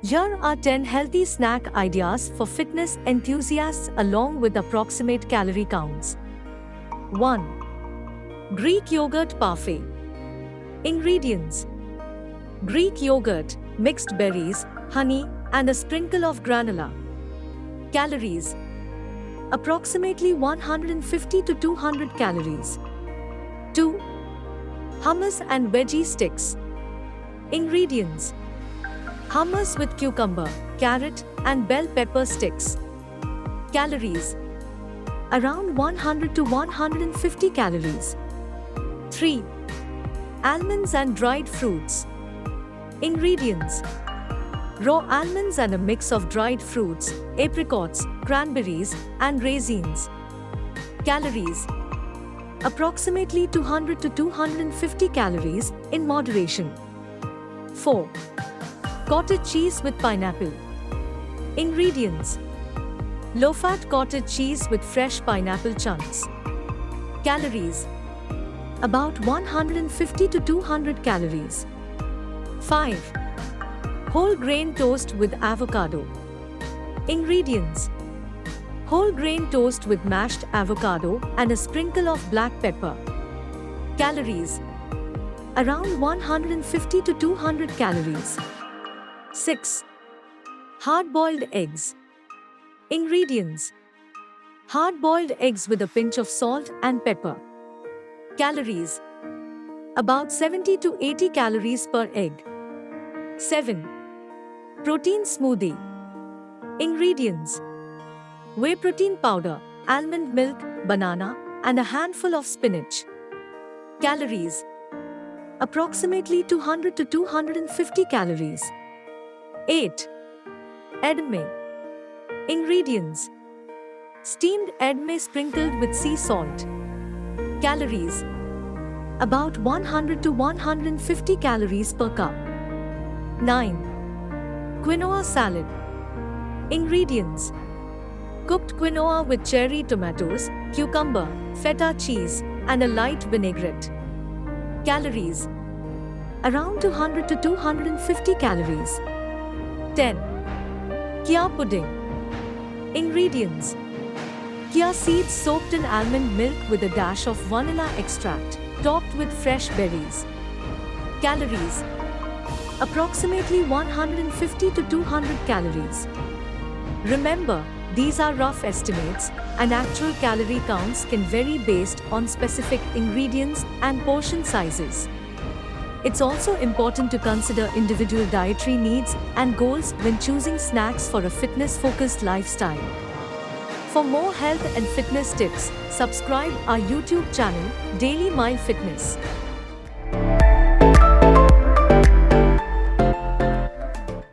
Here are 10 healthy snack ideas for fitness enthusiasts along with approximate calorie counts. 1. Greek yogurt parfait. Ingredients: Greek yogurt, mixed berries, honey, and a sprinkle of granola. Calories: approximately 150 to 200 calories. 2. Hummus and veggie sticks. Ingredients: hummus with cucumber, carrot, and bell pepper sticks. Calories: around 100 to 150 calories. 3. Almonds and dried fruits. Ingredients: raw almonds and a mix of dried fruits, apricots, cranberries, and raisins. Calories: approximately 200 to 250 calories in moderation. 4. Cottage cheese with pineapple. Ingredients: low-fat cottage cheese with fresh pineapple chunks. Calories: about 150 to 200 calories. 5. Whole grain toast with avocado. Ingredients: whole grain toast with mashed avocado and a sprinkle of black pepper. Calories: around 150 to 200 calories. 6. Hard-boiled eggs. Ingredients: hard-boiled eggs with a pinch of salt and pepper. Calories: about 70 to 80 calories per egg. 7. Protein smoothie. Ingredients: whey protein powder, almond milk, banana, and a handful of spinach. Calories: approximately 200 to 250 calories. 8. Edamame. Ingredients: steamed edamame sprinkled with sea salt. Calories: about 100 to 150 calories per cup. 9. Quinoa salad. Ingredients: cooked quinoa with cherry tomatoes, cucumber, feta cheese, and a light vinaigrette. Calories: around 200 to 250 calories. 10. Chia pudding. Ingredients: chia seeds soaked in almond milk with a dash of vanilla extract, topped with fresh berries. Calories: approximately 150 to 200 calories. Remember, these are rough estimates, and actual calorie counts can vary based on specific ingredients and portion sizes. It's also important to consider individual dietary needs and goals when choosing snacks for a fitness-focused lifestyle. For more health and fitness tips, subscribe our YouTube channel, Daily Mile Fitness.